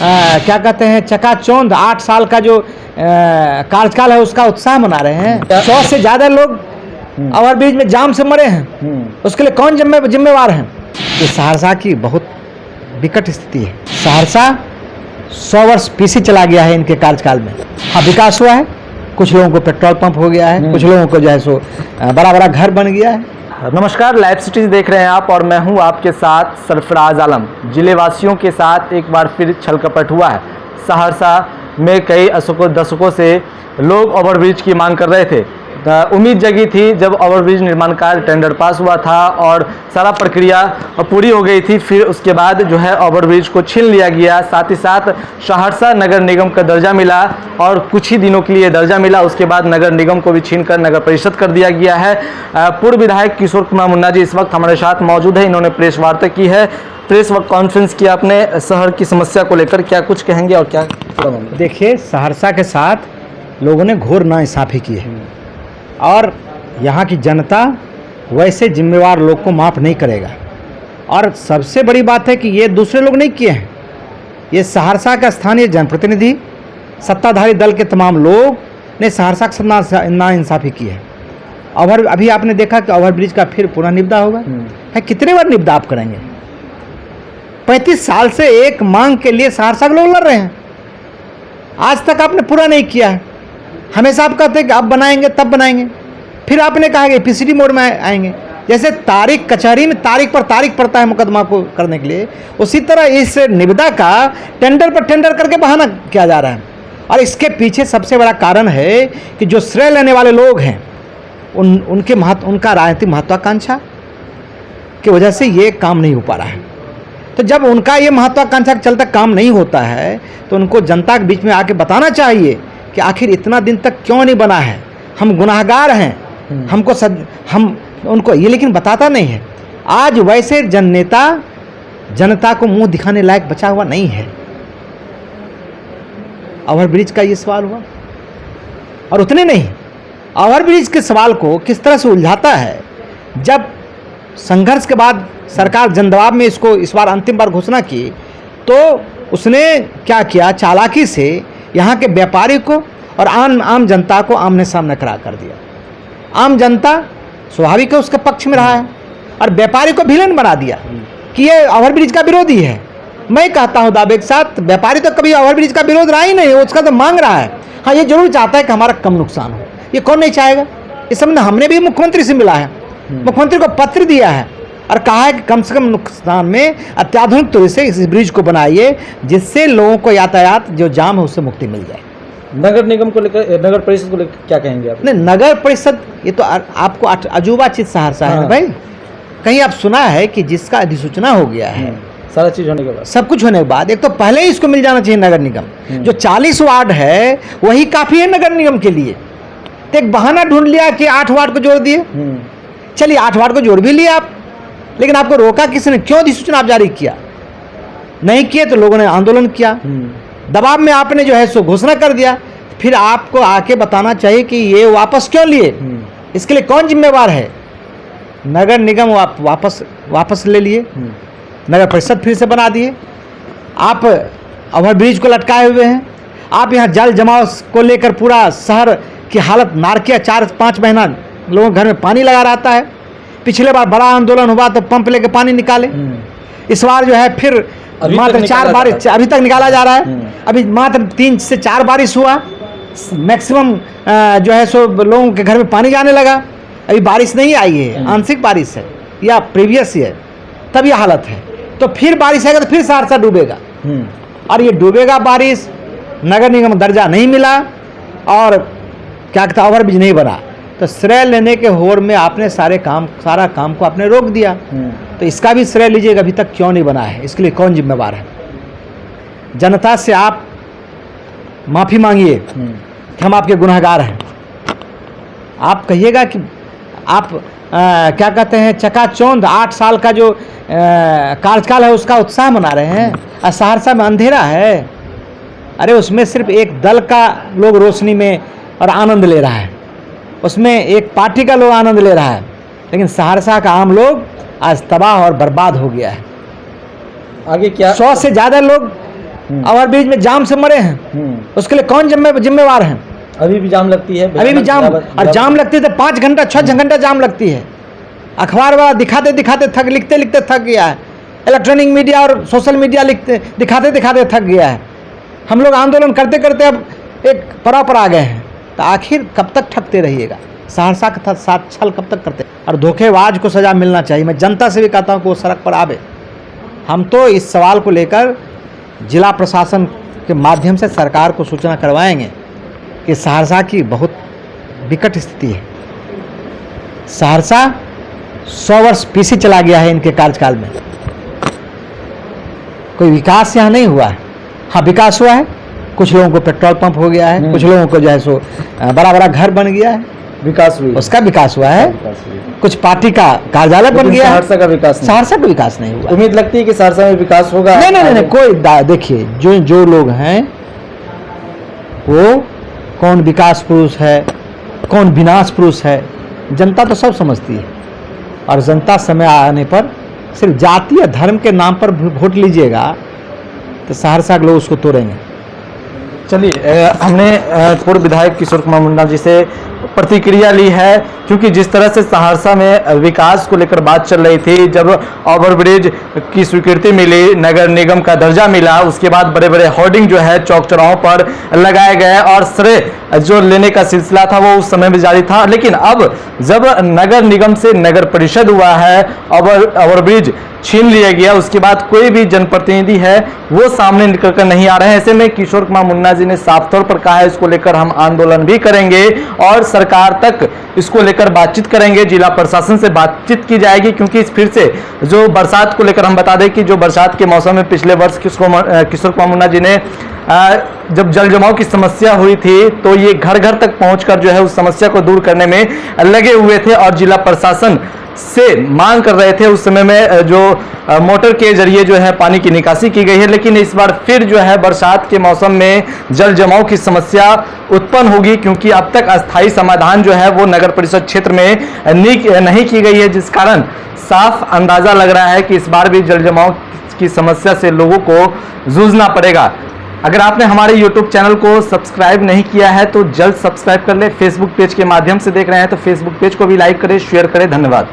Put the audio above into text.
क्या कहते हैं चकाचौंध 8 साल का जो कार्यकाल है उसका उत्साह मना रहे हैं। 100 से ज़्यादा लोग ओवरब्रिज में जाम से मरे हैं, उसके लिए कौन जिम्मेवार है? ये सहरसा की बहुत विकट स्थिति है। सहरसा 100 वर्ष पीछे चला गया है इनके कार्यकाल में। हाँ, विकास हुआ है, कुछ लोगों को पेट्रोल पंप हो गया है, कुछ लोगों को जो है सो बड़ा बड़ा घर बन गया है। नमस्कार, लाइव सिटीज देख रहे हैं आप और मैं हूं आपके साथ सरफराज आलम। जिले वासियों के साथ एक बार फिर छल कपट हुआ है। सहरसा में कई दशकों से लोग ओवरब्रिज की मांग कर रहे थे। उम्मीद जगी थी जब ओवरब्रिज निर्माण कार्य टेंडर पास हुआ था और सारा प्रक्रिया पूरी हो गई थी, फिर उसके बाद जो है ओवरब्रिज को छीन लिया गया। साथ ही साथ सहरसा नगर निगम का दर्जा मिला और कुछ ही दिनों के लिए दर्जा मिला, उसके बाद नगर निगम को भी छीनकर नगर परिषद कर दिया गया है। पूर्व विधायक किशोर कुमार मुन्ना जी इस वक्त हमारे साथ मौजूद है। इन्होंने प्रेस वार्ता की है, प्रेस कॉन्फ्रेंस किया अपने शहर की समस्या को लेकर। क्या कुछ कहेंगे और क्या? देखिए, सहरसा के साथ लोगों ने घोर नाइंसाफ़ी की है और यहाँ की जनता वैसे जिम्मेवार लोग को माफ़ नहीं करेगा। और सबसे बड़ी बात है कि ये दूसरे लोग नहीं किए हैं, ये सहरसा का स्थानीय जनप्रतिनिधि, सत्ताधारी दल के तमाम लोग ने सहरसा के साथ नाइंसाफ़ी की है। अभी आपने देखा कि ओवरब्रिज का फिर पुनः निविदा होगा। है, कितने बार निविदा आप करेंगे? 35 साल से एक मांग के लिए सहरसा के लोग लड़ रहे हैं, आज तक आपने पूरा नहीं किया है। हमेशा आप कहते हैं कि अब बनाएंगे तब बनाएंगे, फिर आपने कहा कि पीसीडी मोड में आएंगे। जैसे तारीख कचहरी में तारीख पर तारीख पड़ता है मुकदमा को करने के लिए, उसी तरह इस निविदा का टेंडर पर टेंडर करके बहाना किया जा रहा है। और इसके पीछे सबसे बड़ा कारण है कि जो श्रेय लेने वाले लोग हैं उनका राजनीतिक महत्वाकांक्षा की वजह से ये काम नहीं हो पा रहा है। तो जब उनका ये महत्वाकांक्षा के चलते काम नहीं होता है तो उनको जनता के बीच में आके बताना चाहिए कि आखिर इतना दिन तक क्यों नहीं बना है, हम गुनाहगार हैं, हम उनको ये लेकिन बताता नहीं है। आज वैसे जनता को मुंह दिखाने लायक बचा हुआ नहीं है। ओवरब्रिज का ये सवाल हुआ और उतने नहीं, ओवरब्रिज के सवाल को किस तरह से उलझाता है। जब संघर्ष के बाद सरकार जनदबाव में इसको इस बार अंतिम बार घोषणा की तो उसने क्या किया, चालाकी से यहाँ के व्यापारी को और आम जनता को आमने सामने खड़ा कर दिया। आम जनता स्वाभाविक है उसके पक्ष में रहा है और व्यापारी को विलेन बना दिया कि ये ओवरब्रिज का विरोधी है। मैं कहता हूँ दावे के साथ, व्यापारी तो कभी ओवरब्रिज का विरोध रहा ही नहीं, उसका तो मांग रहा है। हाँ, ये जरूर चाहता है कि हमारा कम नुकसान हो, ये कौन नहीं चाहेगा। इस समय हमने भी मुख्यमंत्री से मिला है, मुख्यमंत्री को पत्र दिया है और कहा है कि कम से कम नुकसान में अत्याधुनिक तरीके से इस ब्रिज को बनाइए जिससे लोगों को यातायात जो जाम है उससे मुक्ति मिल जाए। नगर निगम को लेकर, नगर परिषद को लेकर क्या कहेंगे आप? नहीं, नगर परिषद ये तो आपको अजूबा चीज सहरसा है ना भाई। कहीं आप सुना है कि जिसका अधिसूचना हो गया है, सारा चीज होने के बाद, सब कुछ होने के बाद, एक तो पहले ही इसको मिल जाना चाहिए नगर निगम। जो 40 वार्ड है वही काफी है नगर निगम के लिए। तो एक बहाना ढूंढ लिया कि 8 वार्ड को जोड़ दिए। चलिए 8 वार्ड को जोड़ भी लिया आप, लेकिन आपको रोका किसने? क्यों अधिसूचना आप जारी किया? नहीं किए तो लोगों ने आंदोलन किया, दबाव में आपने जो है सो घोषणा कर दिया। फिर आपको आके बताना चाहिए कि ये वापस क्यों लिए, इसके लिए कौन जिम्मेवार है? नगर निगम वापस ले लिए, नगर परिषद फिर से बना दिए। आप ओवरब्रिज को लटकाए हुए हैं। आप यहाँ जल जमाव को लेकर पूरा शहर की हालत नारकीय, 4-5 महीना लोगों के घर में पानी लगा रहता है। पिछले बार बड़ा आंदोलन हुआ तो पंप लेके पानी निकाले। इस बार जो है फिर मात्र 4 बारिश अभी तक निकाला जा रहा है। अभी मात्र 3 से 4 बारिश हुआ, मैक्सिमम जो है सो लोगों के घर में पानी जाने लगा। अभी बारिश नहीं आई है, आंशिक बारिश है या प्रीवियस है, तब यह हालत है। तो फिर बारिश आएगा तो फिर सहरसा डूबेगा और ये डूबेगा बारिश। नगर निगम दर्जा नहीं मिला और क्या कहता ओवरब्रिज नहीं बना, तो श्रेय लेने के होड़ में आपने सारा काम को आपने रोक दिया। तो इसका भी श्रेय लीजिएगा, अभी तक क्यों नहीं बना है, इसके लिए कौन जिम्मेवार है? जनता से आप माफ़ी मांगिए कि हम आपके गुनहगार हैं। आप कहिएगा कि आप क्या कहते हैं चकाचौंध 8 साल का जो कार्यकाल है उसका उत्साह मना रहे हैं और सहरसा में अंधेरा है। अरे उसमें सिर्फ एक दल का लोग रोशनी में और आनंद ले रहा है, उसमें एक पार्टी का लोग आनंद ले रहा है, लेकिन सहरसा का आम लोग आज तबाह और बर्बाद हो गया है। आगे क्या? 100 से ज़्यादा लोग ओवरब्रिज में जाम से मरे हैं, उसके लिए कौन जिम्मेवार है? अभी भी जाम लगती है, अभी भी जाम, और जाम लगती है तो 5 घंटा 6 घंटा जाम लगती है। अखबार वाला दिखाते दिखाते थक, लिखते लिखते थक गया है। इलेक्ट्रॉनिक मीडिया और सोशल मीडिया दिखाते दिखाते थक गया है। हम लोग आंदोलन करते करते अब एक पड़ाव पर आ गए हैं। तो आखिर कब तक ठगते रहिएगा? सहरसा के साथ छल कब तक करते? और धोखेबाज को सज़ा मिलना चाहिए। मैं जनता से भी कहता हूँ कि वो सड़क पर आवे। हम तो इस सवाल को लेकर जिला प्रशासन के माध्यम से सरकार को सूचना करवाएंगे कि सहरसा की बहुत विकट स्थिति है। सहरसा 100 वर्ष पीछे चला गया है इनके कार्यकाल में। कोई विकास यहाँ नहीं हुआ है। हाँ, विकास हुआ है, कुछ लोगों को पेट्रोल पंप हो गया है, कुछ लोगों को जो है सो बड़ा बड़ा घर बन गया है, विकास हुई, उसका विकास हुआ है। कुछ पार्टी का कार्यालय बन गया है। सहरसा का विकास नहीं, सहरसा का विकास नहीं हुआ। उम्मीद लगती है कि सहरसा में विकास होगा? नहीं, कोई देखिए, जो लोग हैं वो कौन विकास पुरुष है, कौन विनाश पुरुष है, जनता तो सब समझती है। और जनता समय आने पर सिर्फ जाति या धर्म के नाम पर वोट लीजिएगा तो सहरसा के लोग उसको तोड़ेंगे। चलिए, हमने पूर्व विधायक किशोर कुमार मुन्ना जी से प्रतिक्रिया ली है, क्योंकि जिस तरह से सहरसा में विकास को लेकर बात चल रही थी, जब ओवरब्रिज की स्वीकृति मिली, नगर निगम का दर्जा मिला, उसके बाद बड़े बड़े होर्डिंग जो है चौक चौराहों पर लगाए गए और श्रेय जो लेने का सिलसिला था वो उस समय में जारी था। लेकिन अब जब नगर निगम से नगर परिषद हुआ है, ओवरब्रिज छीन लिया गया, उसके बाद कोई भी जनप्रतिनिधि है वो सामने निकल कर नहीं आ रहे हैं। ऐसे में किशोर कुमार मुन्ना जी ने साफ तौर पर कहा है इसको लेकर हम आंदोलन भी करेंगे और सरकार तक इसको लेकर बातचीत करेंगे, जिला प्रशासन से बातचीत की जाएगी। क्योंकि इस फिर से जो बरसात को लेकर हम बता दें कि जो बरसात के मौसम में पिछले वर्ष किशोर कुमार मुन्ना जी ने जब जल जमाव की समस्या हुई थी तो ये घर घर तक पहुंचकर जो है उस समस्या को दूर करने में लगे हुए थे और जिला प्रशासन से मांग कर रहे थे। उस समय में जो मोटर के जरिए जो है पानी की निकासी की गई है, लेकिन इस बार फिर जो है बरसात के मौसम में जल जमाव की समस्या उत्पन्न होगी, क्योंकि अब तक अस्थायी समाधान जो है वो नगर परिषद क्षेत्र में नहीं की गई है, जिस कारण साफ अंदाजा लग रहा है कि इस बार भी जल जमाव की समस्या से लोगों को जूझना पड़ेगा। अगर आपने हमारे YouTube चैनल को सब्सक्राइब नहीं किया है तो जल्द सब्सक्राइब कर ले। फेसबुक पेज के माध्यम से देख रहे हैं तो फेसबुक पेज को भी लाइक करें, शेयर करें। धन्यवाद।